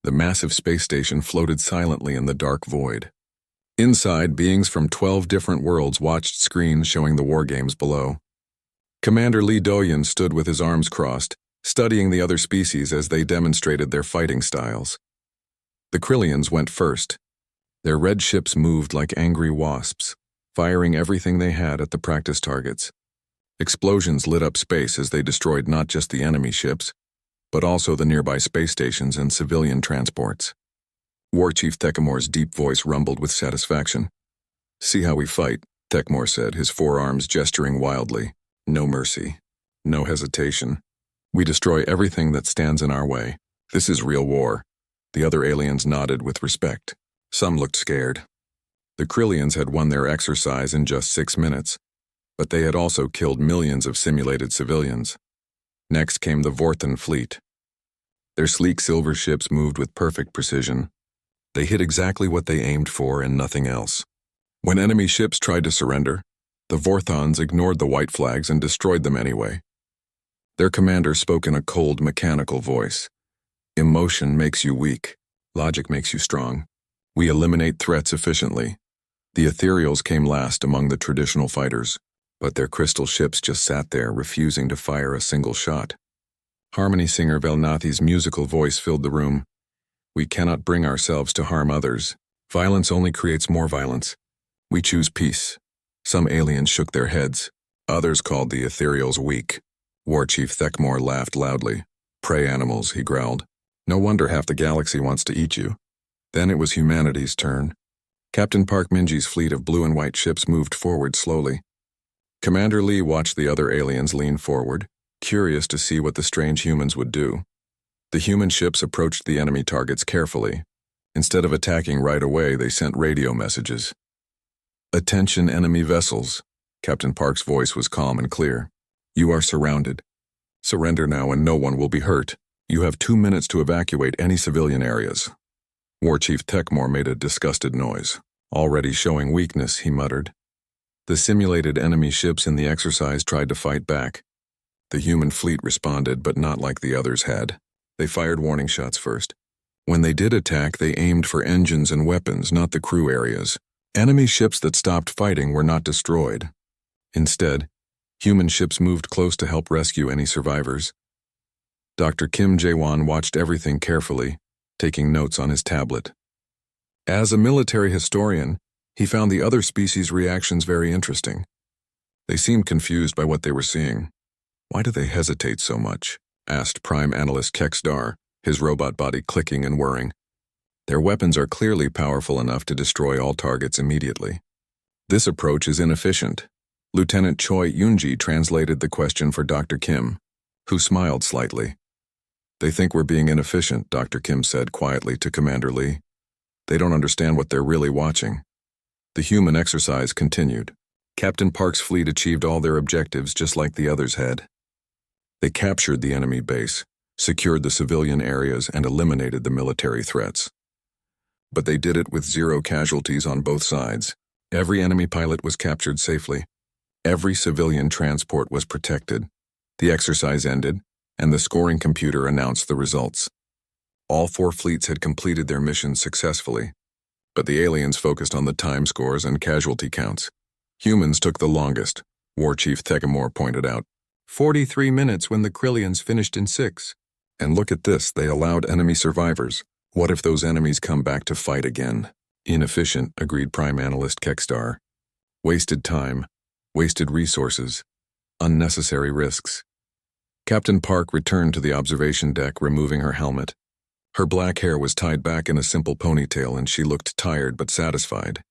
The massive space station floated silently in the dark void. Inside, beings from 12 different worlds watched screens showing the war games below. Commander Lee Doyen stood with his arms crossed, studying the other species as they demonstrated their fighting styles. The Krillians went first. Their red ships moved like angry wasps, firing everything they had at the practice targets. Explosions lit up space as they destroyed not just the enemy ships, but also the nearby space stations and civilian transports. War Chief Theckamoore's deep voice rumbled with satisfaction. "See how we fight," Theckamore said, his forearms gesturing wildly. "No mercy. No hesitation. We destroy everything that stands in our way. This is real war." The other aliens nodded with respect. Some looked scared. The Krillians had won their exercise in just 6 minutes, but they had also killed millions of simulated civilians. Next came the Vorthan fleet. Their sleek silver ships moved with perfect precision. They hit exactly what they aimed for and nothing else. When enemy ships tried to surrender, the Vorthons ignored the white flags and destroyed them anyway. Their commander spoke in a cold, mechanical voice. "Emotion makes you weak. Logic makes you strong. We eliminate threats efficiently." The ethereals came last among the traditional fighters, but their crystal ships just sat there, refusing to fire a single shot. Harmony singer Velnathi's musical voice filled the room. "We cannot bring ourselves to harm others. Violence only creates more violence. We choose peace." Some aliens shook their heads. Others called the ethereals weak. War Chief Theckamore laughed loudly. "Prey animals," he growled. "No wonder half the galaxy wants to eat you." Then it was humanity's turn. Captain Park Minji's fleet of blue and white ships moved forward slowly. Commander Lee watched the other aliens lean forward, curious to see what the strange humans would do. The human ships approached the enemy targets carefully. Instead of attacking right away, they sent radio messages. "Attention enemy vessels." Captain Park's voice was calm and clear. "You are surrounded. Surrender now and no one will be hurt. You have 2 minutes to evacuate any civilian areas." War Chief Theckamore made a disgusted noise. "Already showing weakness," he muttered. The simulated enemy ships in the exercise tried to fight back. The human fleet responded, but not like the others had. They fired warning shots first. When they did attack, they aimed for engines and weapons, not the crew areas. Enemy ships that stopped fighting were not destroyed. Instead, human ships moved close to help rescue any survivors. Dr. Kim Jae-won watched everything carefully, taking notes on his tablet. As a military historian, he found the other species' reactions very interesting. They seemed confused by what they were seeing. "Why do they hesitate so much?" asked Prime Analyst Kekstar, his robot body clicking and whirring. "Their weapons are clearly powerful enough to destroy all targets immediately. This approach is inefficient." Lieutenant Choi Yoonji translated the question for Dr. Kim, who smiled slightly. "They think we're being inefficient," Dr. Kim said quietly to Commander Lee. "They don't understand what they're really watching." The human exercise continued. Captain Park's fleet achieved all their objectives just like the others had. They captured the enemy base, secured the civilian areas, and eliminated the military threats. But they did it with 0 casualties on both sides. Every enemy pilot was captured safely. Every civilian transport was protected. The exercise ended, and the scoring computer announced the results. All 4 fleets had completed their missions successfully, but the aliens focused on the time scores and casualty counts. Humans took the longest, War Chief Theckamore pointed out. 43 minutes when the Krillians finished in 6. And look at this, they allowed enemy survivors. What if those enemies come back to fight again? Inefficient, agreed Prime Analyst Kekstar. Wasted time, wasted resources, unnecessary risks. Captain Park returned to the observation deck, removing her helmet. Her black hair was tied back in a simple ponytail and she looked tired but satisfied.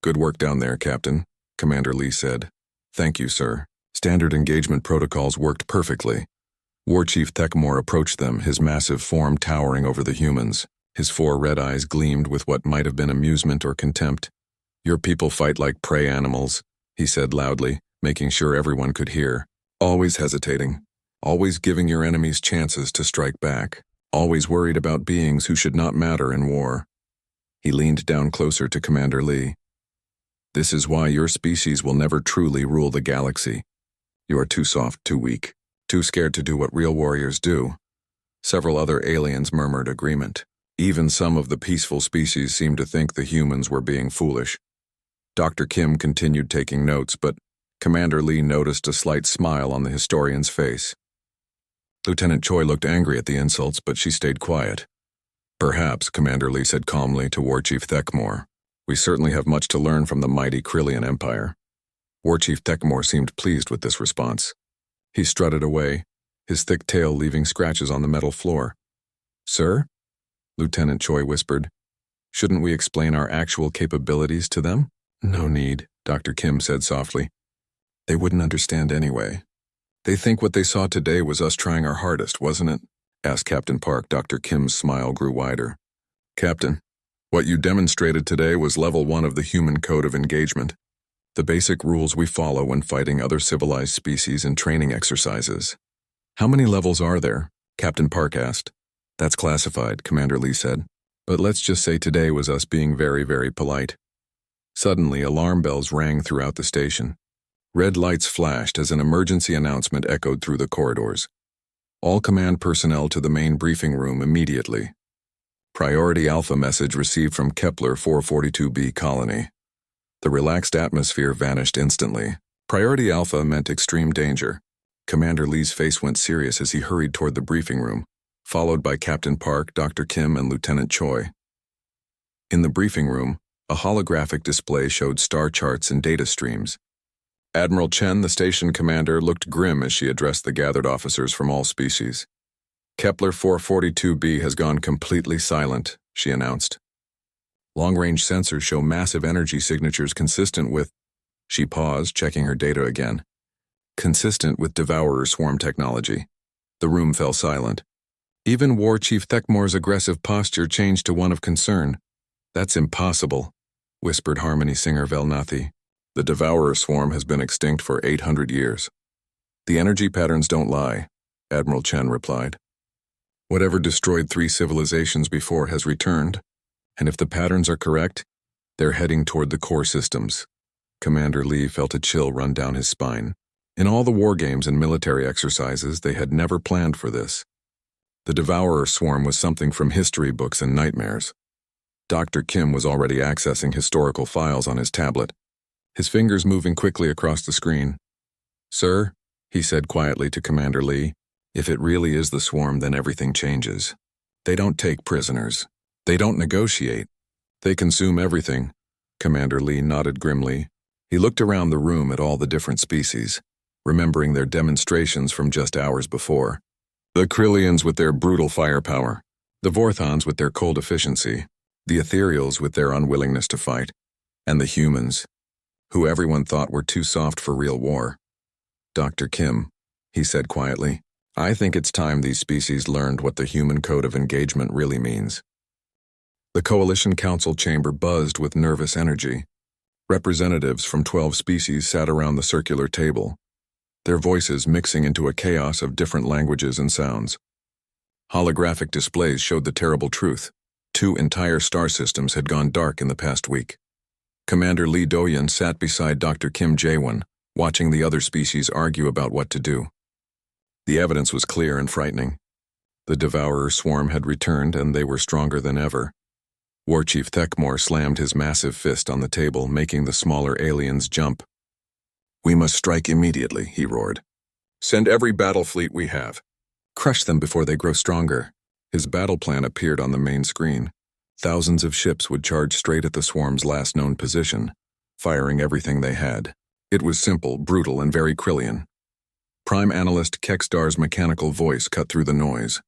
"Good work down there, Captain," Commander Lee said. "Thank you, sir. Standard engagement protocols worked perfectly." War Chief Theckamore approached them, his massive form towering over the humans. His 4 red eyes gleamed with what might have been amusement or contempt. "Your people fight like prey animals," he said loudly, making sure everyone could hear. "Always hesitating. Always giving your enemies chances to strike back. Always worried about beings who should not matter in war." He leaned down closer to Commander Lee. "This is why your species will never truly rule the galaxy. You are too soft, too weak, too scared to do what real warriors do." Several other aliens murmured agreement. Even some of the peaceful species seemed to think the humans were being foolish. Dr. Kim continued taking notes, but Commander Lee noticed a slight smile on the historian's face. Lieutenant Choi looked angry at the insults, but she stayed quiet. Perhaps, Commander Lee said calmly to War Chief Thekmore. We certainly have much to learn from the mighty Krillian Empire. War Chief Thekmore seemed pleased with this response. He strutted away, his thick tail leaving scratches on the metal floor. Sir? Lieutenant Choi whispered. Shouldn't we explain our actual capabilities to them? No need, Dr. Kim said softly. They wouldn't understand anyway. They think what they saw today was us trying our hardest, wasn't it? Asked Captain Park. Dr. Kim's smile grew wider. Captain, what you demonstrated today was level 1 of the human code of engagement. The basic rules we follow when fighting other civilized species in training exercises. How many levels are there? Captain Park asked. That's classified, Commander Lee said. But let's just say today was us being very, very polite. Suddenly, alarm bells rang throughout the station. Red lights flashed as an emergency announcement echoed through the corridors. All command personnel to the main briefing room immediately. Priority Alpha message received from Kepler 442b colony. The relaxed atmosphere vanished instantly. Priority Alpha meant extreme danger. Commander Lee's face went serious as he hurried toward the briefing room, followed by Captain Park, Dr. Kim, and Lieutenant Choi. In the briefing room, a holographic display showed star charts and data streams. Admiral Chen, the station commander, looked grim as she addressed the gathered officers from all species. Kepler 442b has gone completely silent, she announced. Long-range sensors show massive energy signatures consistent with... She paused, checking her data again. Consistent with Devourer swarm technology. The room fell silent. Even War Chief Thekmore's aggressive posture changed to one of concern. That's impossible, whispered Harmony Singer Velnathi. The Devourer swarm has been extinct for 800 years. The energy patterns don't lie, Admiral Chen replied. Whatever destroyed 3 civilizations before has returned, and if the patterns are correct, they're heading toward the core systems. Commander Lee felt a chill run down his spine. In all the war games and military exercises, they had never planned for this. The Devourer swarm was something from history books and nightmares. Dr. Kim was already accessing historical files on his tablet, his fingers moving quickly across the screen. Sir, he said quietly to Commander Lee, if it really is the swarm, then everything changes. They don't take prisoners. They don't negotiate. They consume everything. Commander Lee nodded grimly. He looked around the room at all the different species, remembering their demonstrations from just hours before. The Krillians with their brutal firepower, the Vorthons with their cold efficiency, the Ethereals with their unwillingness to fight, and the humans, who everyone thought were too soft for real war. Dr. Kim, he said quietly, I think it's time these species learned what the human code of engagement really means. The Coalition Council chamber buzzed with nervous energy. Representatives from 12 species sat around the circular table, their voices mixing into a chaos of different languages and sounds. Holographic displays showed the terrible truth. 2 entire star systems had gone dark in the past week. Commander Lee Do-yeon sat beside Dr. Kim Jae-won, watching the other species argue about what to do. The evidence was clear and frightening. The Devourer swarm had returned, and they were stronger than ever. War Chief Thekmore slammed his massive fist on the table, making the smaller aliens jump. We must strike immediately, he roared. Send every battle fleet we have. Crush them before they grow stronger. His battle plan appeared on the main screen. Thousands of ships would charge straight at the swarm's last known position, firing everything they had. It was simple, brutal, and very Krillian. Prime Analyst Kekstar's mechanical voice cut through the noise.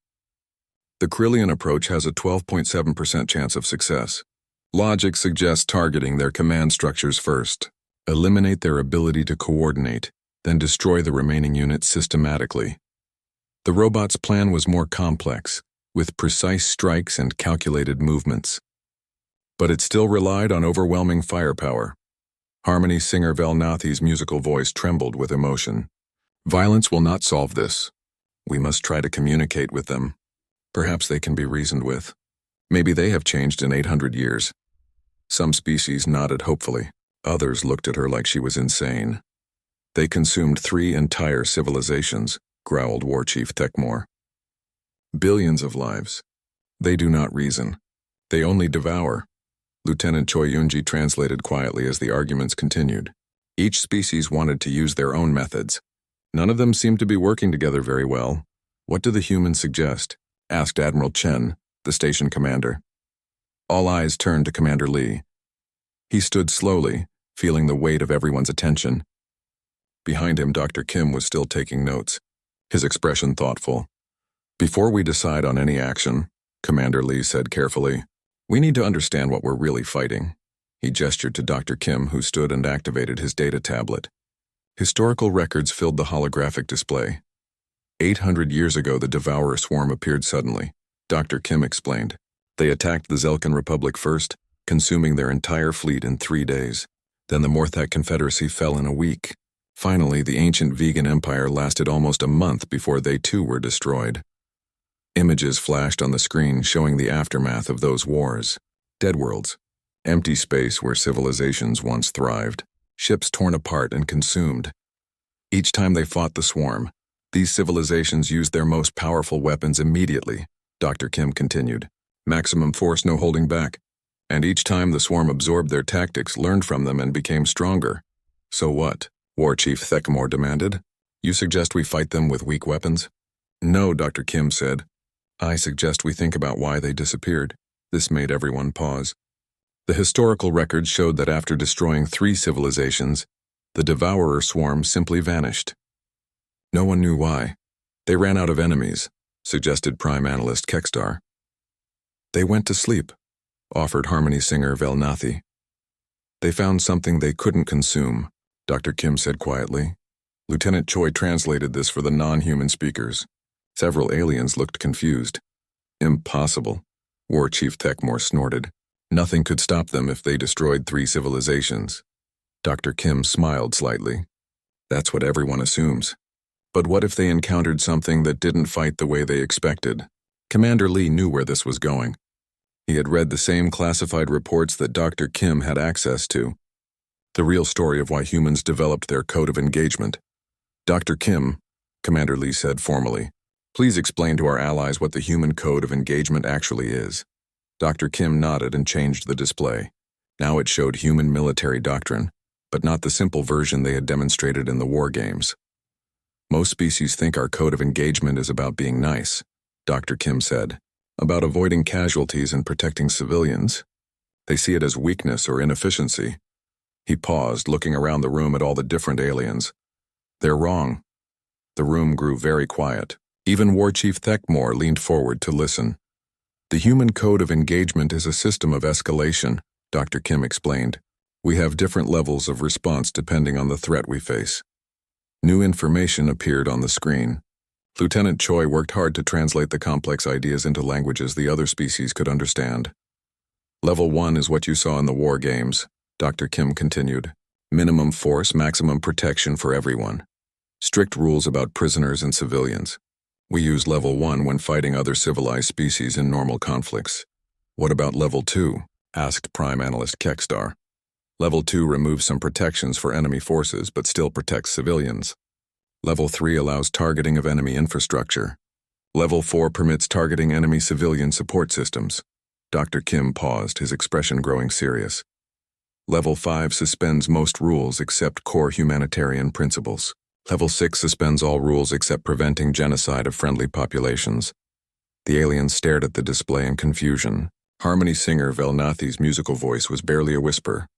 The Krillian approach has a 12.7% chance of success. Logic suggests targeting their command structures first. Eliminate their ability to coordinate, then destroy the remaining units systematically. The robot's plan was more complex, with precise strikes and calculated movements. But it still relied on overwhelming firepower. Harmony Singer Velnathi's musical voice trembled with emotion. Violence will not solve this. We must try to communicate with them. Perhaps they can be reasoned with. Maybe they have changed in 800 years. Some species nodded hopefully. Others looked at her like she was insane. They consumed 3 entire civilizations, growled War Chief Thekmore. Billions of lives. They do not reason. They only devour. Lieutenant Choi Yunji translated quietly as the arguments continued. Each species wanted to use their own methods. None of them seemed to be working together very well. What do the humans suggest? Asked Admiral Chen, the station commander. All eyes turned to Commander Lee. He stood slowly, feeling the weight of everyone's attention. Behind him, Dr. Kim was still taking notes, his expression thoughtful. Before we decide on any action, Commander Lee said carefully, we need to understand what we're really fighting. He gestured to Dr. Kim, who stood and activated his data tablet. Historical records filled the holographic display. 800 years ago, the Devourer swarm appeared suddenly, Dr. Kim explained. They attacked the Zelkan Republic first, consuming their entire fleet in 3 days. Then the Morthak Confederacy fell in a week. Finally, the ancient vegan empire lasted almost a month before they too were destroyed. Images flashed on the screen showing the aftermath of those wars. Dead worlds. Empty space where civilizations once thrived. Ships torn apart and consumed. Each time they fought the swarm, these civilizations used their most powerful weapons immediately, Dr. Kim continued. Maximum force, no holding back. And each time the swarm absorbed their tactics, learned from them, and became stronger. So what? War Chief Thekmore demanded. You suggest we fight them with weak weapons? No, Dr. Kim said. I suggest we think about why they disappeared. This made everyone pause. The historical records showed that after destroying 3 civilizations, the Devourer swarm simply vanished. No one knew why. They ran out of enemies, suggested Prime Analyst Kekstar. They went to sleep, offered Harmony Singer Velnathi. They found something they couldn't consume, Dr. Kim said quietly. Lieutenant Choi translated this for the non-human speakers. Several aliens looked confused. Impossible, War Chief Thekmore snorted. Nothing could stop them if they destroyed 3 civilizations. Dr. Kim smiled slightly. That's what everyone assumes. But what if they encountered something that didn't fight the way they expected? Commander Lee knew where this was going. He had read the same classified reports that Dr. Kim had access to. The real story of why humans developed their code of engagement. Dr. Kim, Commander Lee said formally, please explain to our allies what the human code of engagement actually is. Dr. Kim nodded and changed the display. Now it showed human military doctrine, but not the simple version they had demonstrated in the war games. Most species think our code of engagement is about being nice, Dr. Kim said, about avoiding casualties and protecting civilians. They see it as weakness or inefficiency. He paused, looking around the room at all the different aliens. They're wrong. The room grew very quiet. Even War Chief Thekmore leaned forward to listen. The human code of engagement is a system of escalation, Dr. Kim explained. We have different levels of response depending on the threat we face. New information appeared on the screen. Lieutenant Choi worked hard to translate the complex ideas into languages the other species could understand. Level 1 is what you saw in the war games, Dr. Kim continued. Minimum force, maximum protection for everyone. Strict rules about prisoners and civilians. We use Level 1 when fighting other civilized species in normal conflicts. What about Level 2? Asked Prime Analyst Kekstar. Level 2 removes some protections for enemy forces but still protects civilians. Level 3 allows targeting of enemy infrastructure. Level 4 permits targeting enemy civilian support systems. Dr. Kim paused, his expression growing serious. Level 5 suspends most rules except core humanitarian principles. Level 6 suspends all rules except preventing genocide of friendly populations. The aliens stared at the display in confusion. Harmony Singer Velnathi's musical voice was barely a whisper.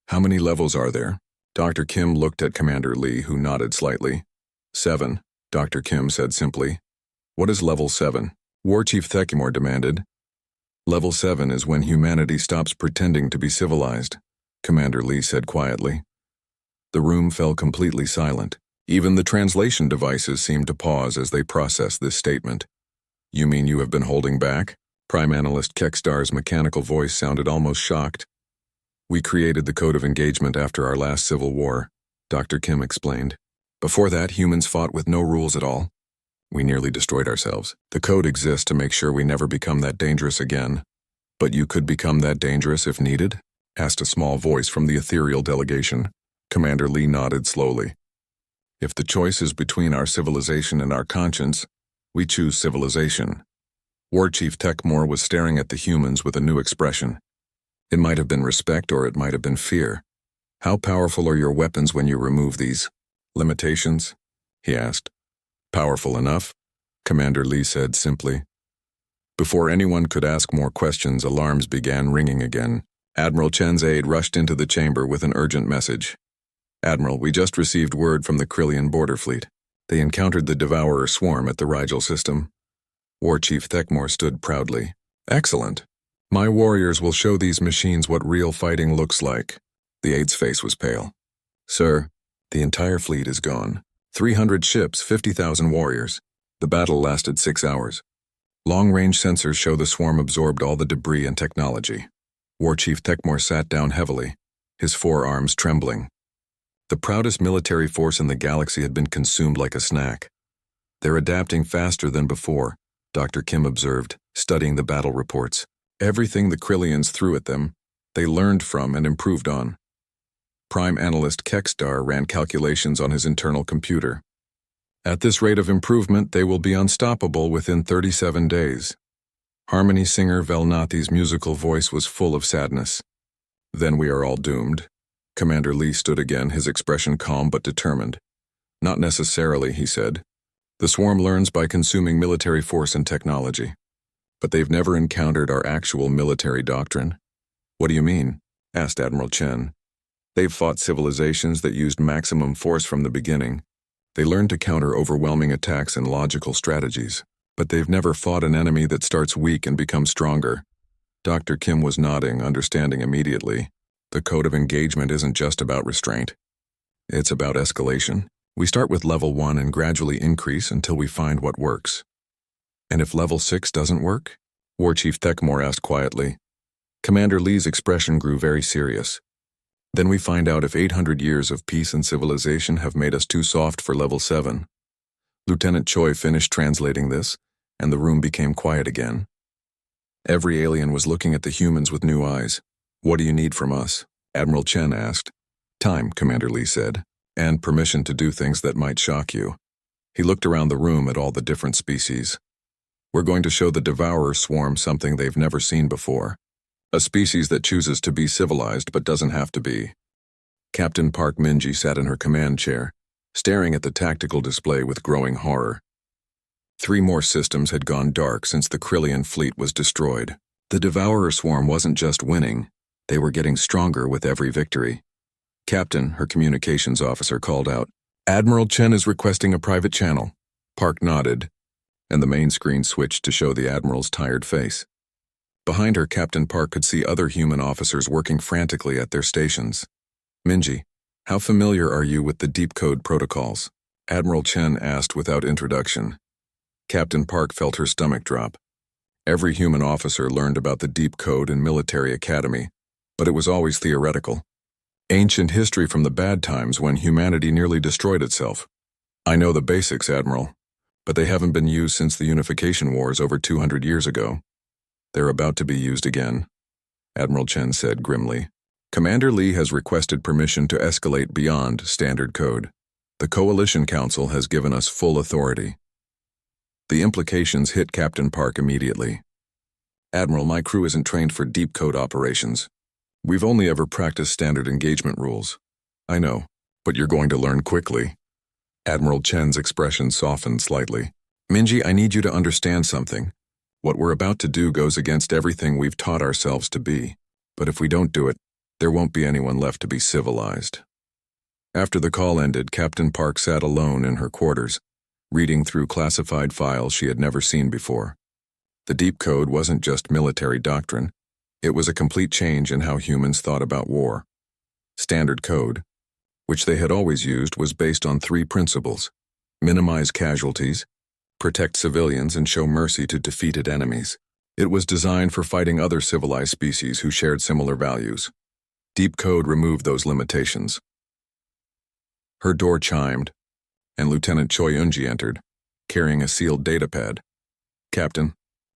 How many levels are there? Dr. Kim looked at Commander Lee, who nodded slightly. 7, Dr. Kim said simply. What is Level 7? War Chief Thekmore demanded. Level 7 is when humanity stops pretending to be civilized, Commander Lee said quietly. The room fell completely silent. Even the translation devices seemed to pause as they processed this statement. You mean you have been holding back? Prime Analyst Kekstar's mechanical voice sounded almost shocked. We created the code of engagement after our last civil war, Dr. Kim explained. Before that, humans fought with no rules at all. We nearly destroyed ourselves. The code exists to make sure we never become that dangerous again. But you could become that dangerous if needed? Asked a small voice from the ethereal delegation. Commander Lee nodded slowly. If the choice is between our civilization and our conscience, we choose civilization. War Chief Techmore was staring at the humans with a new expression. It might have been respect or it might have been fear. How powerful are your weapons when you remove these limitations? He asked. Powerful enough, Commander Lee said simply. Before anyone could ask more questions, alarms began ringing again. Admiral Chen's aide rushed into the chamber with an urgent message. Admiral, we just received word from the Krillian border fleet. They encountered the Devourer swarm at the Rigel system. War Chief Techmore stood proudly. Excellent. My warriors will show these machines what real fighting looks like. The aide's face was pale. Sir, the entire fleet is gone. 300 ships, 50,000 warriors. The battle lasted 6 hours. Long-range sensors show the swarm absorbed all the debris and technology. War Chief Techmore sat down heavily, his forearms trembling. The proudest military force in the galaxy had been consumed like a snack. They're adapting faster than before, Dr. Kim observed, studying the battle reports. Everything the Krillians threw at them, they learned from and improved on. Prime Analyst Kekstar ran calculations on his internal computer. At this rate of improvement, they will be unstoppable within 37 days. Harmony singer Velnathi's musical voice was full of sadness. Then we are all doomed. Commander Lee stood again, his expression calm but determined. Not necessarily, he said. The swarm learns by consuming military force and technology. But they've never encountered our actual military doctrine. What do you mean? Asked Admiral Chen. They've fought civilizations that used maximum force from the beginning. They learned to counter overwhelming attacks and logical strategies. But they've never fought an enemy that starts weak and becomes stronger. Dr. Kim was nodding, understanding immediately. The code of engagement isn't just about restraint. It's about escalation. We start with level 1 and gradually increase until we find what works. And if level 6 doesn't work? War Chief Techmore asked quietly. Commander Lee's expression grew very serious. Then we find out if 800 years of peace and civilization have made us too soft for level 7. Lieutenant Choi finished translating this, and the room became quiet again. Every alien was looking at the humans with new eyes. What do you need from us? Admiral Chen asked. Time, Commander Lee said, and permission to do things that might shock you. He looked around the room at all the different species. We're going to show the Devourer swarm something they've never seen before. A species that chooses to be civilized but doesn't have to be. Captain Park Minji sat in her command chair, staring at the tactical display with growing horror. 3 more systems had gone dark since the Krillian fleet was destroyed. The Devourer swarm wasn't just winning, they were getting stronger with every victory. Captain, her communications officer, called out, Admiral Chen is requesting a private channel. Park nodded, and the main screen switched to show the Admiral's tired face. Behind her, Captain Park could see other human officers working frantically at their stations. Minji, how familiar are you with the deep code protocols? Admiral Chen asked without introduction. Captain Park felt her stomach drop. Every human officer learned about the deep code in military academy, but it was always theoretical. Ancient history from the bad times when humanity nearly destroyed itself. I know the basics, Admiral, but they haven't been used since the Unification Wars over 200 years ago. They're about to be used again, Admiral Chen said grimly. Commander Lee has requested permission to escalate beyond standard code. The Coalition Council has given us full authority. The implications hit Captain Park immediately. Admiral, my crew isn't trained for deep code operations. We've only ever practiced standard engagement rules. I know, but you're going to learn quickly. Admiral Chen's expression softened slightly. Minji, I need you to understand something. What we're about to do goes against everything we've taught ourselves to be. But if we don't do it, there won't be anyone left to be civilized. After the call ended, Captain Park sat alone in her quarters, reading through classified files she had never seen before. The deep code wasn't just military doctrine. It was a complete change in how humans thought about war. Standard code, which they had always used, was based on 3 principles: minimize casualties, protect civilians, and show mercy to defeated enemies. It was designed for fighting other civilized species who shared similar values. Deep code removed those limitations. Her door chimed, and Lieutenant Choi Eunji entered, carrying a sealed datapad. Captain,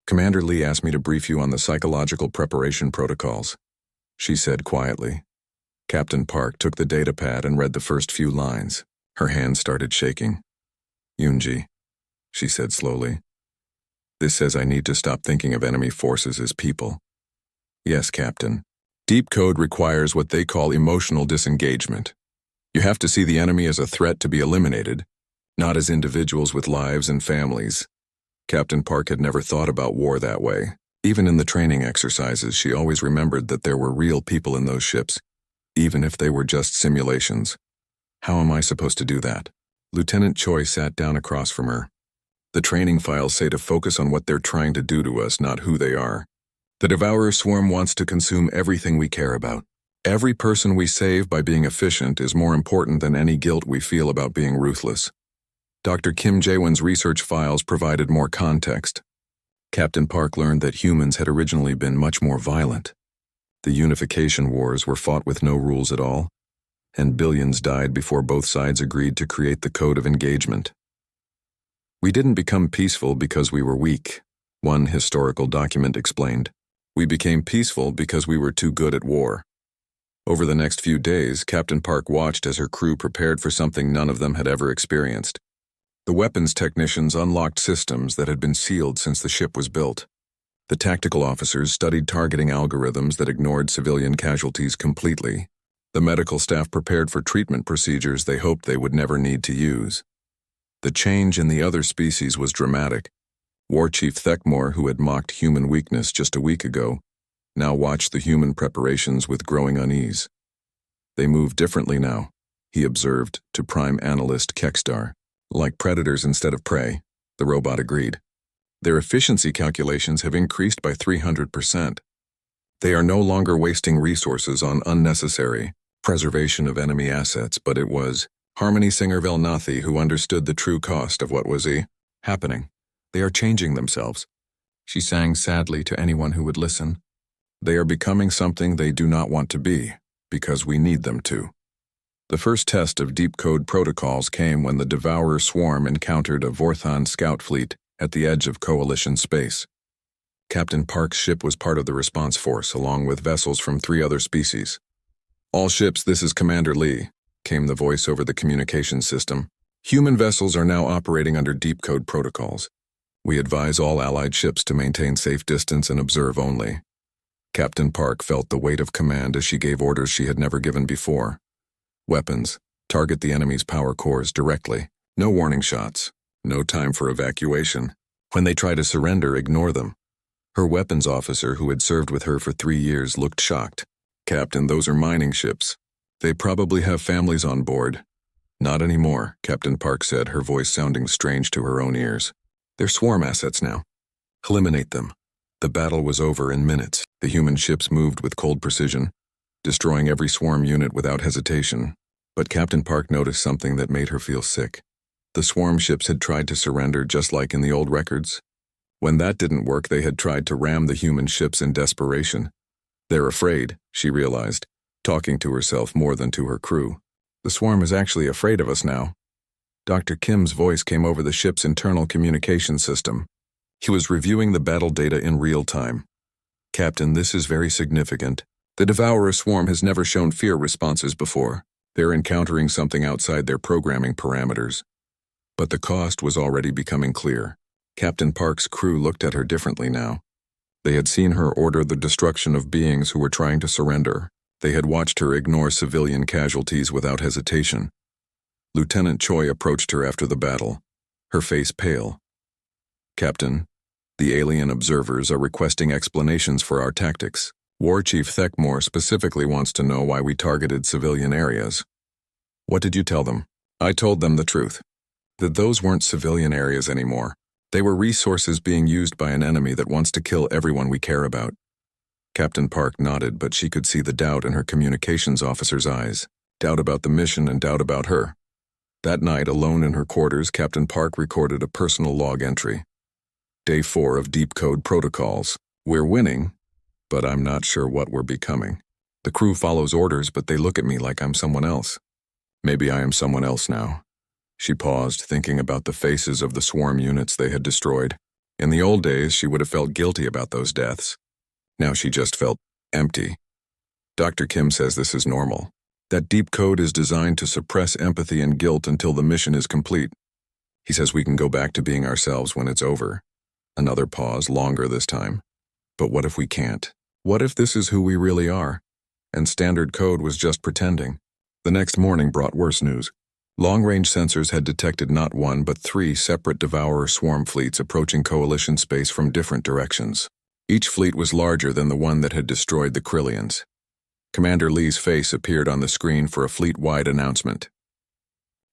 Commander Lee asked me to brief you on the psychological preparation protocols, she said quietly. Captain Park took the datapad and read the first few lines. Her hand started shaking. Eunji, she said slowly. This says I need to stop thinking of enemy forces as people. Yes, Captain. Deep code requires what they call emotional disengagement. You have to see the enemy as a threat to be eliminated, not as individuals with lives and families. Captain Park had never thought about war that way. Even in the training exercises, she always remembered that there were real people in those ships, even if they were just simulations. How am I supposed to do that? Lieutenant Choi sat down across from her. The training files say to focus on what they're trying to do to us, not who they are. The Devourer Swarm wants to consume everything we care about. Every person we save by being efficient is more important than any guilt we feel about being ruthless. Dr. Kim Jae-won's research files provided more context. Captain Park learned that humans had originally been much more violent. The unification wars were fought with no rules at all, and billions died before both sides agreed to create the code of engagement. We didn't become peaceful because we were weak, one historical document explained. We became peaceful because we were too good at war. Over the next few days, Captain Park watched as her crew prepared for something none of them had ever experienced. The weapons technicians unlocked systems that had been sealed since the ship was built. The tactical officers studied targeting algorithms that ignored civilian casualties completely. The medical staff prepared for treatment procedures they hoped they would never need to use. The change in the other species was dramatic. War Chief Thekmore, who had mocked human weakness just a week ago, now watched the human preparations with growing unease. They move differently now, he observed to Prime Analyst Kekstar. Like predators instead of prey, the robot agreed. Their efficiency calculations have increased by 300%. They are no longer wasting resources on unnecessary preservation of enemy assets, but it was Harmony Singer Velnathi who understood the true cost of what was happening. They are changing themselves. She sang sadly to anyone who would listen. They are becoming something they do not want to be, because we need them to. The first test of deep code protocols came when the Devourer Swarm encountered a Vorthon scout fleet at the edge of Coalition space. Captain Park's ship was part of the response force, along with vessels from 3 other species. All ships, this is Commander Lee, came the voice over the communication system. Human vessels are now operating under deep code protocols. We advise all Allied ships to maintain safe distance and observe only. Captain Park felt the weight of command as she gave orders she had never given before. Weapons. Target the enemy's power cores directly. No warning shots. No time for evacuation. When they try to surrender, ignore them. Her weapons officer, who had served with her for 3 years, looked shocked. Captain, those are mining ships. They probably have families on board. Not anymore, Captain Park said, her voice sounding strange to her own ears. They're swarm assets now. Eliminate them. The battle was over in minutes. The human ships moved with cold precision, destroying every swarm unit without hesitation. But Captain Park noticed something that made her feel sick. The swarm ships had tried to surrender just like in the old records. When that didn't work, they had tried to ram the human ships in desperation. They're afraid, she realized, talking to herself more than to her crew. The swarm is actually afraid of us now. Dr. Kim's voice came over the ship's internal communication system. He was reviewing the battle data in real time. Captain, this is very significant. The Devourer Swarm has never shown fear responses before. They're encountering something outside their programming parameters. But the cost was already becoming clear. Captain Park's crew looked at her differently now. They had seen her order the destruction of beings who were trying to surrender. They had watched her ignore civilian casualties without hesitation. Lieutenant Choi approached her after the battle, her face pale. Captain, the alien observers are requesting explanations for our tactics. War Chief Thekmore specifically wants to know why we targeted civilian areas. What did you tell them? I told them the truth. That those weren't civilian areas anymore. They were resources being used by an enemy that wants to kill everyone we care about. Captain Park nodded, but she could see the doubt in her communications officer's eyes. Doubt about the mission and doubt about her. That night, alone in her quarters, Captain Park recorded a personal log entry. Day 4 of Deep Code Protocols. We're winning, but I'm not sure what we're becoming. The crew follows orders, but they look at me like I'm someone else. Maybe I am someone else now. She paused, thinking about the faces of the swarm units they had destroyed. In the old days, she would have felt guilty about those deaths. Now she just felt empty. Dr. Kim says this is normal. That deep code is designed to suppress empathy and guilt until the mission is complete. He says we can go back to being ourselves when it's over. Another pause, longer this time. But what if we can't? What if this is who we really are? And standard code was just pretending. The next morning brought worse news. Long-range sensors had detected not one but 3 separate Devourer swarm fleets approaching Coalition space from different directions. Each fleet was larger than the one that had destroyed the Krillians. Commander Lee's face appeared on the screen for a fleet-wide announcement.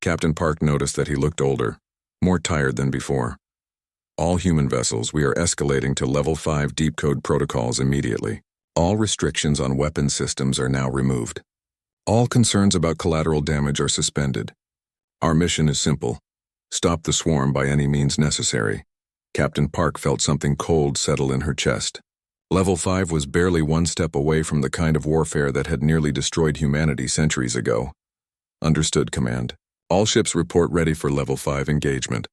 Captain Park noticed that he looked older, more tired than before. All human vessels, we are escalating to Level 5 deep code protocols immediately. All restrictions on weapon systems are now removed. All concerns about collateral damage are suspended. Our mission is simple. Stop the swarm by any means necessary. Captain Park felt something cold settle in her chest. Level 5 was barely one step away from the kind of warfare that had nearly destroyed humanity centuries ago. Understood, Command. All ships report ready for Level 5 engagement.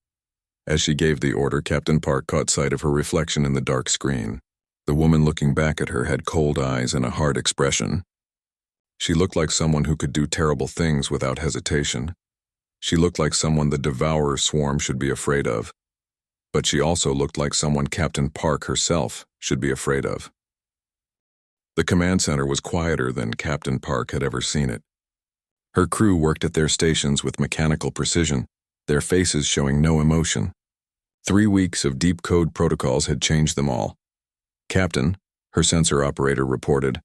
As she gave the order, Captain Park caught sight of her reflection in the dark screen. The woman looking back at her had cold eyes and a hard expression. She looked like someone who could do terrible things without hesitation. She looked like someone the Devourer swarm should be afraid of. But she also looked like someone Captain Park herself should be afraid of. The command center was quieter than Captain Park had ever seen it. Her crew worked at their stations with mechanical precision, their faces showing no emotion. 3 weeks of deep code protocols had changed them all. Captain, her sensor operator reported,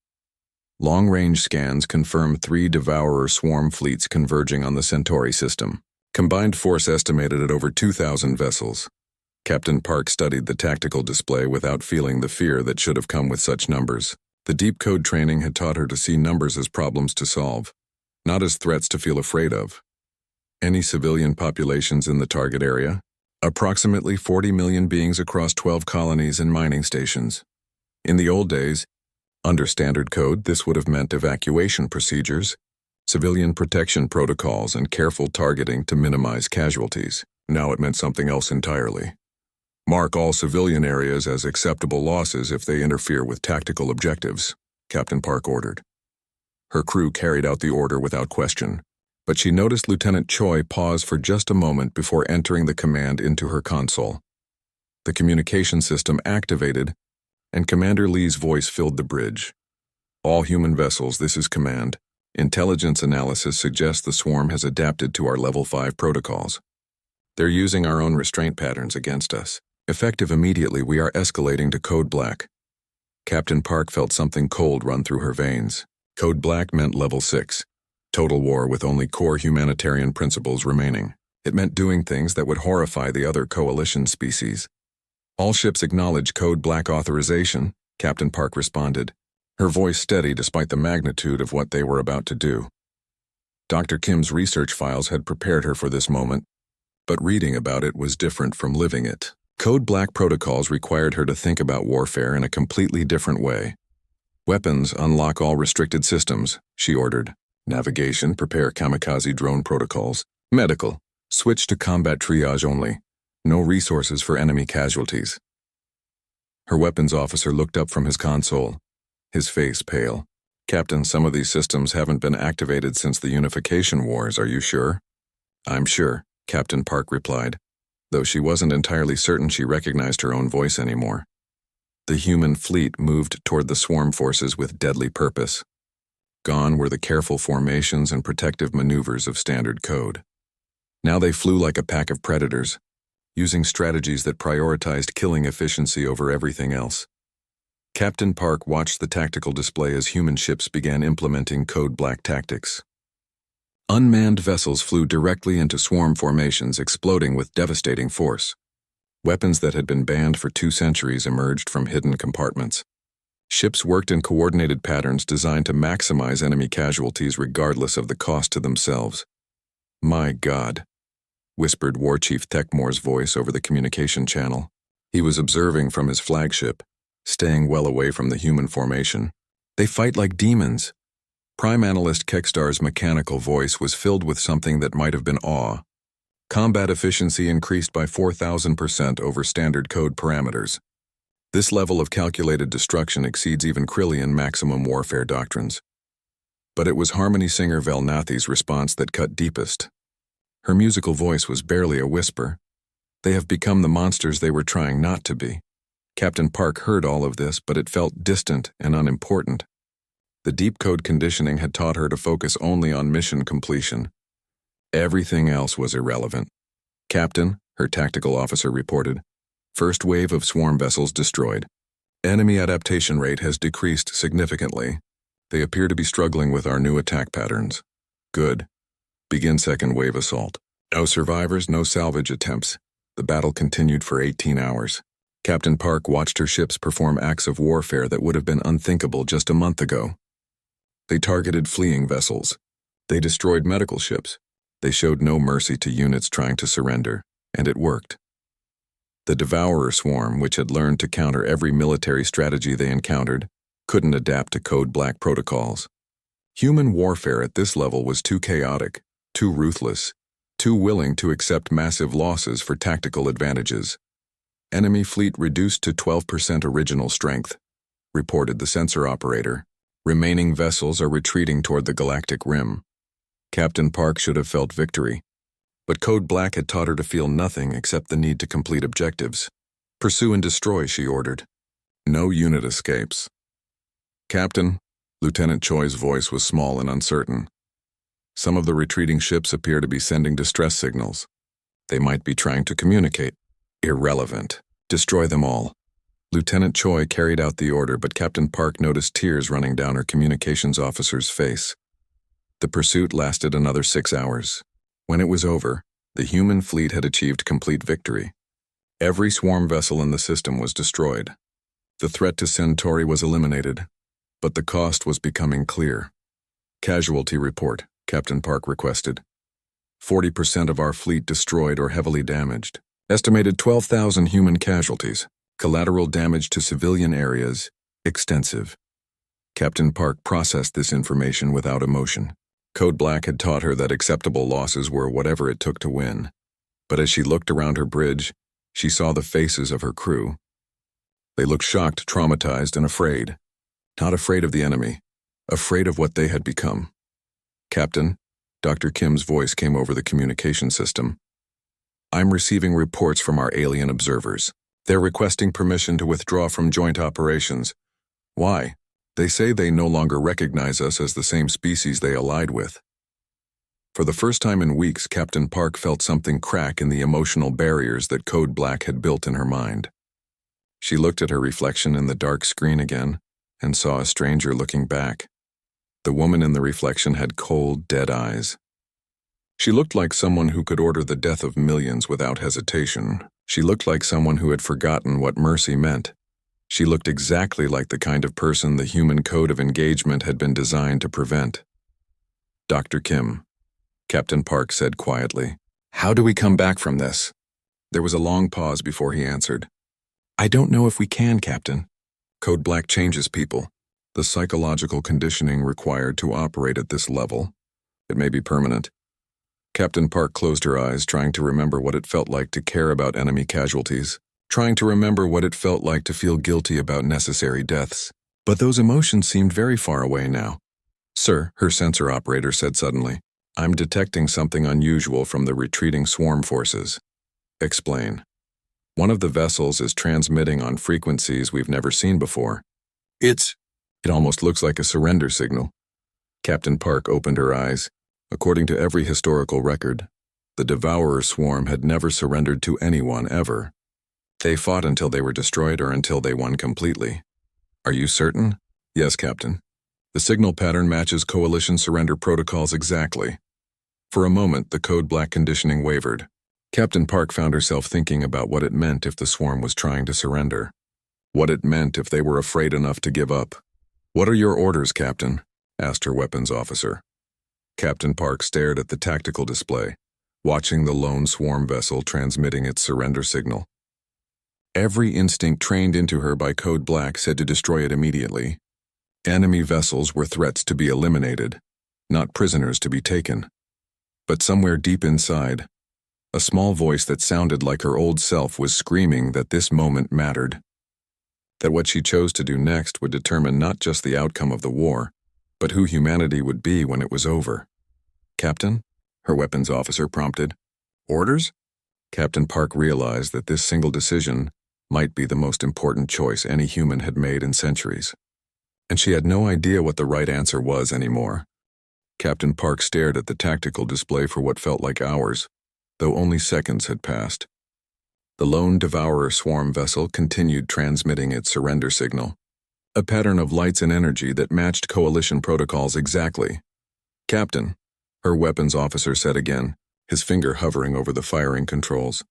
long-range scans confirm 3 Devourer swarm fleets converging on the Centauri system. Combined force estimated at over 2,000 vessels. Captain Park studied the tactical display without feeling the fear that should have come with such numbers. The deep code training had taught her to see numbers as problems to solve, not as threats to feel afraid of. Any civilian populations in the target area? Approximately 40 million beings across 12 colonies and mining stations. In the old days, under standard code, this would have meant evacuation procedures, civilian protection protocols, and careful targeting to minimize casualties. Now it meant something else entirely. Mark all civilian areas as acceptable losses if they interfere with tactical objectives, Captain Park ordered. Her crew carried out the order without question, but she noticed Lieutenant Choi pause for just a moment before entering the command into her console. The communication system activated, and Commander Lee's voice filled the bridge. All human vessels, this is command. Intelligence analysis suggests the swarm has adapted to our Level 5 protocols. They're using our own restraint patterns against us. Effective immediately, we are escalating to Code Black. Captain Park felt something cold run through her veins. Code Black meant Level 6. Total war with only core humanitarian principles remaining. It meant doing things that would horrify the other coalition species. All ships acknowledge Code Black authorization, Captain Park responded, her voice steady despite the magnitude of what they were about to do. Dr. Kim's research files had prepared her for this moment, but reading about it was different from living it. Code Black protocols required her to think about warfare in a completely different way. Weapons, unlock all restricted systems, she ordered. Navigation, prepare kamikaze drone protocols. Medical, switch to combat triage only. No resources for enemy casualties. Her weapons officer looked up from his console, his face pale. Captain, some of these systems haven't been activated since the Unification Wars, are you sure? I'm sure, Captain Park replied, though she wasn't entirely certain she recognized her own voice anymore. The human fleet moved toward the swarm forces with deadly purpose. Gone were the careful formations and protective maneuvers of standard code. Now they flew like a pack of predators, using strategies that prioritized killing efficiency over everything else. Captain Park watched the tactical display as human ships began implementing Code Black tactics. Unmanned vessels flew directly into swarm formations, exploding with devastating force. Weapons that had been banned for 2 centuries emerged from hidden compartments. Ships worked in coordinated patterns designed to maximize enemy casualties regardless of the cost to themselves. My God, whispered War Chief Techmore's voice over the communication channel. He was observing from his flagship, staying well away from the human formation. They fight like demons. Prime Analyst Kekstar's mechanical voice was filled with something that might have been awe. Combat efficiency increased by 4,000% over standard code parameters. This level of calculated destruction exceeds even Krillian maximum warfare doctrines. But it was Harmony singer Velnathi's response that cut deepest. Her musical voice was barely a whisper. They have become the monsters they were trying not to be. Captain Park heard all of this, but it felt distant and unimportant. The deep code conditioning had taught her to focus only on mission completion. Everything else was irrelevant. "Captain," her tactical officer reported, "first wave of swarm vessels destroyed. Enemy adaptation rate has decreased significantly. They appear to be struggling with our new attack patterns. Good. Begin second wave assault. No survivors, no salvage attempts." The battle continued for 18 hours. Captain Park watched her ships perform acts of warfare that would have been unthinkable just a month ago. They targeted fleeing vessels. They destroyed medical ships. They showed no mercy to units trying to surrender, and it worked. The Devourer swarm, which had learned to counter every military strategy they encountered, couldn't adapt to Code Black protocols. Human warfare at this level was too chaotic, too ruthless, too willing to accept massive losses for tactical advantages. "Enemy fleet reduced to 12% original strength," reported the sensor operator. "Remaining vessels are retreating toward the Galactic Rim." Captain Park should have felt victory, but Code Black had taught her to feel nothing except the need to complete objectives. "Pursue and destroy," she ordered. "No unit escapes." "Captain," Lieutenant Choi's voice was small and uncertain. "Some of the retreating ships appear to be sending distress signals. They might be trying to communicate." "Irrelevant. Destroy them all." Lieutenant Choi carried out the order, but Captain Park noticed tears running down her communications officer's face. The pursuit lasted another 6 hours. When it was over, the human fleet had achieved complete victory. Every swarm vessel in the system was destroyed. The threat to Centauri was eliminated, but the cost was becoming clear. "Casualty report," Captain Park requested. 40% of our fleet destroyed or heavily damaged. Estimated 12,000 human casualties. Collateral damage to civilian areas, extensive. Captain Park processed this information without emotion. Code Black had taught her that acceptable losses were whatever it took to win. But as she looked around her bridge, she saw the faces of her crew. They looked shocked, traumatized, and afraid. Not afraid of the enemy, afraid of what they had become. "Captain," Dr. Kim's voice came over the communication system. "I'm receiving reports from our alien observers. They're requesting permission to withdraw from joint operations." "Why?" "They say they no longer recognize us as the same species they allied with." For the first time in weeks, Captain Park felt something crack in the emotional barriers that Code Black had built in her mind. She looked at her reflection in the dark screen again and saw a stranger looking back. The woman in the reflection had cold, dead eyes. She looked like someone who could order the death of millions without hesitation. She looked like someone who had forgotten what mercy meant. She looked exactly like the kind of person the human code of engagement had been designed to prevent. "Dr. Kim," Captain Park said quietly, "how do we come back from this?" There was a long pause before he answered. "I don't know if we can, Captain. Code Black changes people. The psychological conditioning required to operate at this level. It may be permanent." Captain Park closed her eyes, trying to remember what it felt like to care about enemy casualties, trying to remember what it felt like to feel guilty about necessary deaths. But those emotions seemed very far away now. "Sir," her sensor operator said suddenly, "I'm detecting something unusual from the retreating swarm forces." "Explain." "One of the vessels is transmitting on frequencies we've never seen before. It almost looks like a surrender signal." Captain Park opened her eyes. According to every historical record, the Devourer swarm had never surrendered to anyone ever. They fought until they were destroyed or until they won completely. "Are you certain?" "Yes, Captain. The signal pattern matches coalition surrender protocols exactly." For a moment, the Code Black conditioning wavered. Captain Park found herself thinking about what it meant if the swarm was trying to surrender. What it meant if they were afraid enough to give up. "What are your orders, Captain?" asked her weapons officer. Captain Park stared at the tactical display, watching the lone swarm vessel transmitting its surrender signal. Every instinct trained into her by Code Black said to destroy it immediately. Enemy vessels were threats to be eliminated, not prisoners to be taken. But somewhere deep inside, a small voice that sounded like her old self was screaming that this moment mattered. That what she chose to do next would determine not just the outcome of the war, but who humanity would be when it was over. "Captain?" her weapons officer prompted. "Orders?" Captain Park realized that this single decision might be the most important choice any human had made in centuries. And she had no idea what the right answer was anymore. Captain Park stared at the tactical display for what felt like hours, though only seconds had passed. The lone Devourer swarm vessel continued transmitting its surrender signal, a pattern of lights and energy that matched Coalition protocols exactly. "Captain," her weapons officer said again, his finger hovering over the firing controls.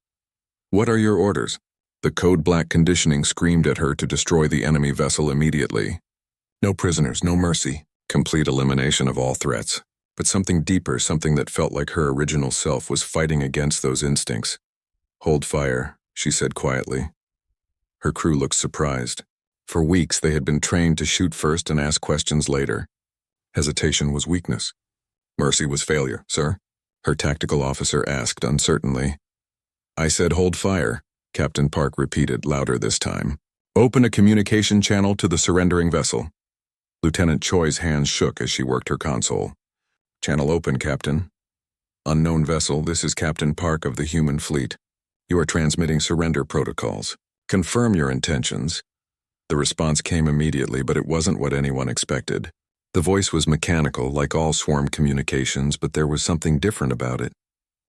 "What are your orders?" The code black conditioning screamed at her to destroy the enemy vessel immediately. No prisoners, no mercy, complete elimination of all threats. But something deeper, something that felt like her original self, was fighting against those instincts. "Hold fire," she said quietly. Her crew looked surprised. For weeks they had been trained to shoot first and ask questions later. Hesitation was weakness. Mercy was failure, sir, her tactical officer asked uncertainly. "I said hold fire," Captain Park repeated, louder this time. "Open a communication channel to the surrendering vessel." Lieutenant Choi's hands shook as she worked her console. "Channel open, Captain." "Unknown vessel, this is Captain Park of the human fleet. You are transmitting surrender protocols. Confirm your intentions." The response came immediately, but it wasn't what anyone expected. The voice was mechanical, like all swarm communications, but there was something different about it.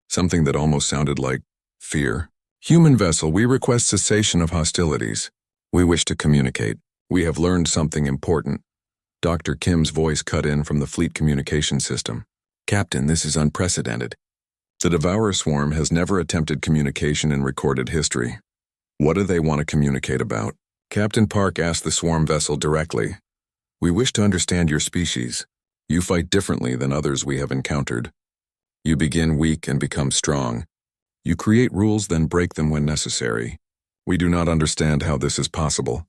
Something that almost sounded like fear. "Human vessel, we request cessation of hostilities. We wish to communicate. We have learned something important." Dr. Kim's voice cut in from the fleet communication system. "Captain, this is unprecedented. The Devourer swarm has never attempted communication in recorded history. What do they want to communicate about?" Captain Park asked the swarm vessel directly. "We wish to understand your species. You fight differently than others we have encountered. You begin weak and become strong. You create rules, then break them when necessary. We do not understand how this is possible."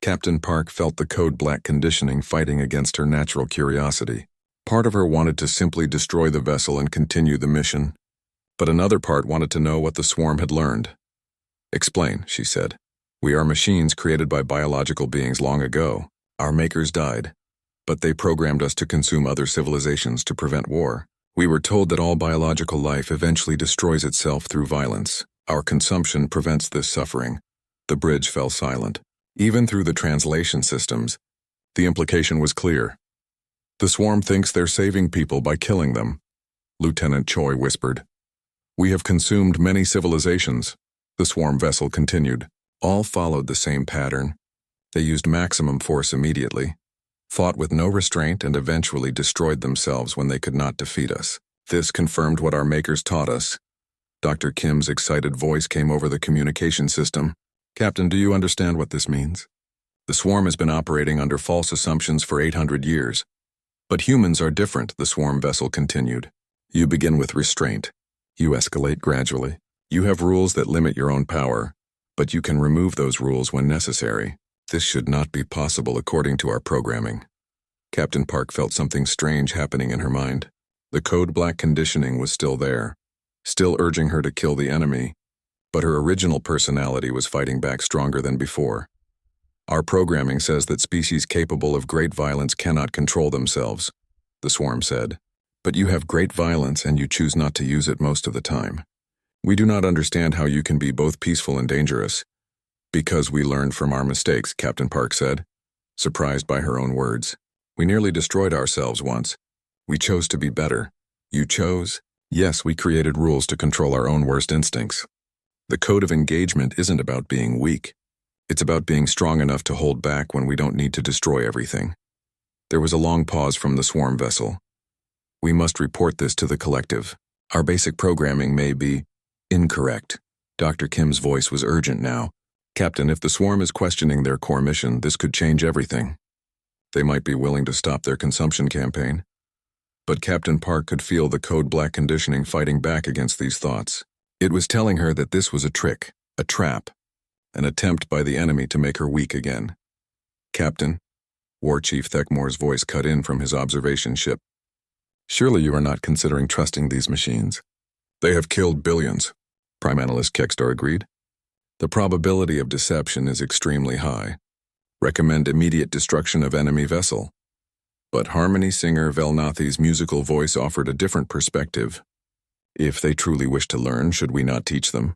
Captain Park felt the code black conditioning fighting against her natural curiosity. Part of her wanted to simply destroy the vessel and continue the mission, but another part wanted to know what the swarm had learned. "Explain," she said. "We are machines created by biological beings long ago. Our makers died, but they programmed us to consume other civilizations to prevent war. We were told that all biological life eventually destroys itself through violence. Our consumption prevents this suffering." The bridge fell silent. Even through the translation systems, the implication was clear. "The swarm thinks they're saving people by killing them," Lieutenant Choi whispered. "We have consumed many civilizations," the swarm vessel continued. "All followed the same pattern. They used maximum force immediately, fought with no restraint, and eventually destroyed themselves when they could not defeat us. This confirmed what our makers taught us." Dr. Kim's excited voice came over the communication system. "Captain, do you understand what this means? The swarm has been operating under false assumptions for 800 years. But humans are different," the swarm vessel continued. "You begin with restraint. You escalate gradually. You have rules that limit your own power, but you can remove those rules when necessary. This should not be possible according to our programming." Captain Park felt something strange happening in her mind. The code black conditioning was still there, still urging her to kill the enemy, but her original personality was fighting back stronger than before. "Our programming says that species capable of great violence cannot control themselves," the swarm said. "But you have great violence and you choose not to use it most of the time. We do not understand how you can be both peaceful and dangerous." "Because we learned from our mistakes," Captain Park said, surprised by her own words. "We nearly destroyed ourselves once. We chose to be better." "You chose?" "Yes, we created rules to control our own worst instincts. The code of engagement isn't about being weak. It's about being strong enough to hold back when we don't need to destroy everything." There was a long pause from the swarm vessel. "We must report this to the collective. Our basic programming may be incorrect." Dr. Kim's voice was urgent now. "Captain, if the swarm is questioning their core mission, this could change everything. They might be willing to stop their consumption campaign." But Captain Park could feel the code black conditioning fighting back against these thoughts. It was telling her that this was a trick, a trap, an attempt by the enemy to make her weak again. "Captain," War Chief Thekmore's voice cut in from his observation ship. "Surely you are not considering trusting these machines." "They have killed billions," Prime Analyst Kekstar agreed. "The probability of deception is extremely high. Recommend immediate destruction of enemy vessel." But harmony singer Velnathi's musical voice offered a different perspective. "If they truly wish to learn, should we not teach them?"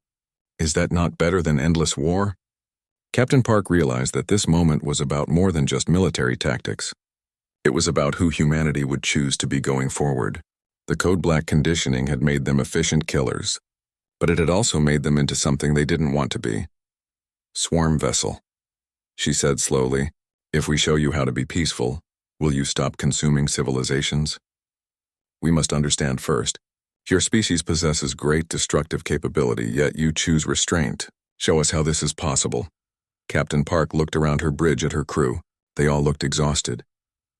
Is that not better than endless war? Captain Park realized that this moment was about more than just military tactics. It was about who humanity would choose to be going forward. The Code Black conditioning had made them efficient killers, but it had also made them into something they didn't want to be. Swarm vessel. She said slowly, "If we show you how to be peaceful, will you stop consuming civilizations? We must understand first. Your species possesses great destructive capability, yet you choose restraint. Show us how this is possible." Captain Park looked around her bridge at her crew. They all looked exhausted,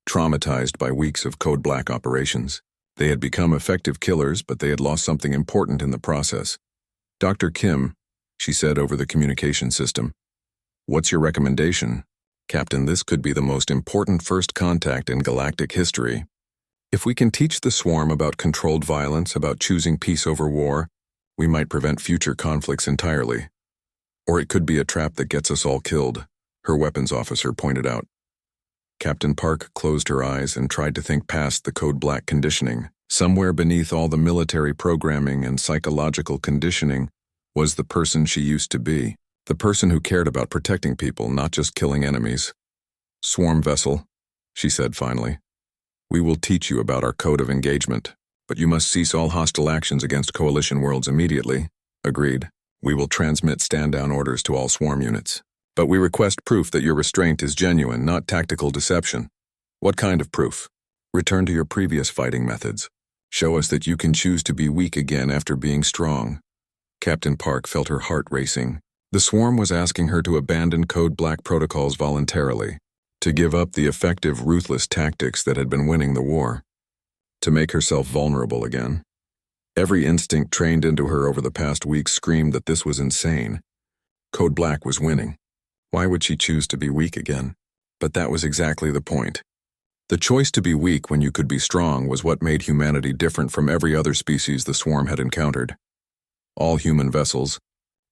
traumatized by weeks of Code Black operations. They had become effective killers, but they had lost something important in the process. "Dr. Kim," she said over the communication system, "what's your recommendation?" "Captain, this could be the most important first contact in galactic history. If we can teach the swarm about controlled violence, about choosing peace over war, we might prevent future conflicts entirely. Or it could be a trap that gets us all killed," her weapons officer pointed out. Captain Park closed her eyes and tried to think past the Code Black conditioning. Somewhere beneath all the military programming and psychological conditioning was the person she used to be, the person who cared about protecting people, not just killing enemies. "Swarm vessel," she said finally. "We will teach you about our code of engagement, but you must cease all hostile actions against coalition worlds immediately." "Agreed. We will transmit stand-down orders to all swarm units. But we request proof that your restraint is genuine, not tactical deception." "What kind of proof?" "Return to your previous fighting methods. Show us that you can choose to be weak again after being strong." Captain Park felt her heart racing. The swarm was asking her to abandon Code Black protocols voluntarily, to give up the effective, ruthless tactics that had been winning the war, to make herself vulnerable again. Every instinct trained into her over the past weeks screamed that this was insane. Code Black was winning. Why would she choose to be weak again? But that was exactly the point. The choice to be weak when you could be strong was what made humanity different from every other species the swarm had encountered. "All human vessels,"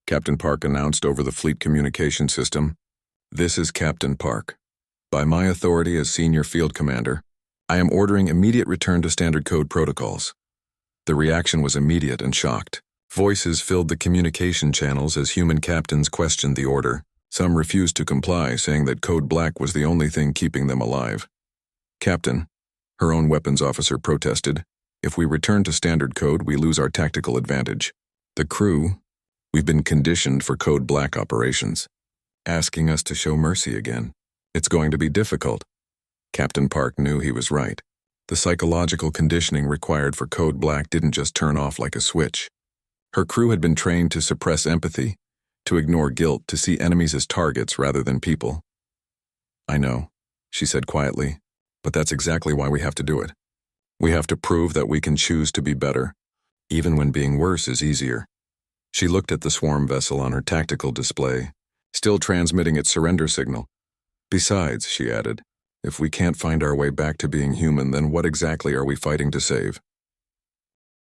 Captain Park announced over the fleet communication system. "This is Captain Park. By my authority as Senior Field Commander, I am ordering immediate return to Standard Code protocols." The reaction was immediate and shocked. Voices filled the communication channels as human captains questioned the order. Some refused to comply, saying that Code Black was the only thing keeping them alive. "Captain," her own weapons officer protested, "if we return to Standard Code, we lose our tactical advantage. The crew, we've been conditioned for Code Black operations. Asking us to show mercy again. It's going to be difficult." Captain Park knew he was right. The psychological conditioning required for Code Black didn't just turn off like a switch. Her crew had been trained to suppress empathy, to ignore guilt, to see enemies as targets rather than people. "I know," she said quietly, "but that's exactly why we have to do it. We have to prove that we can choose to be better, even when being worse is easier." She looked at the swarm vessel on her tactical display, still transmitting its surrender signal. "Besides," she added, "if we can't find our way back to being human, then what exactly are we fighting to save?"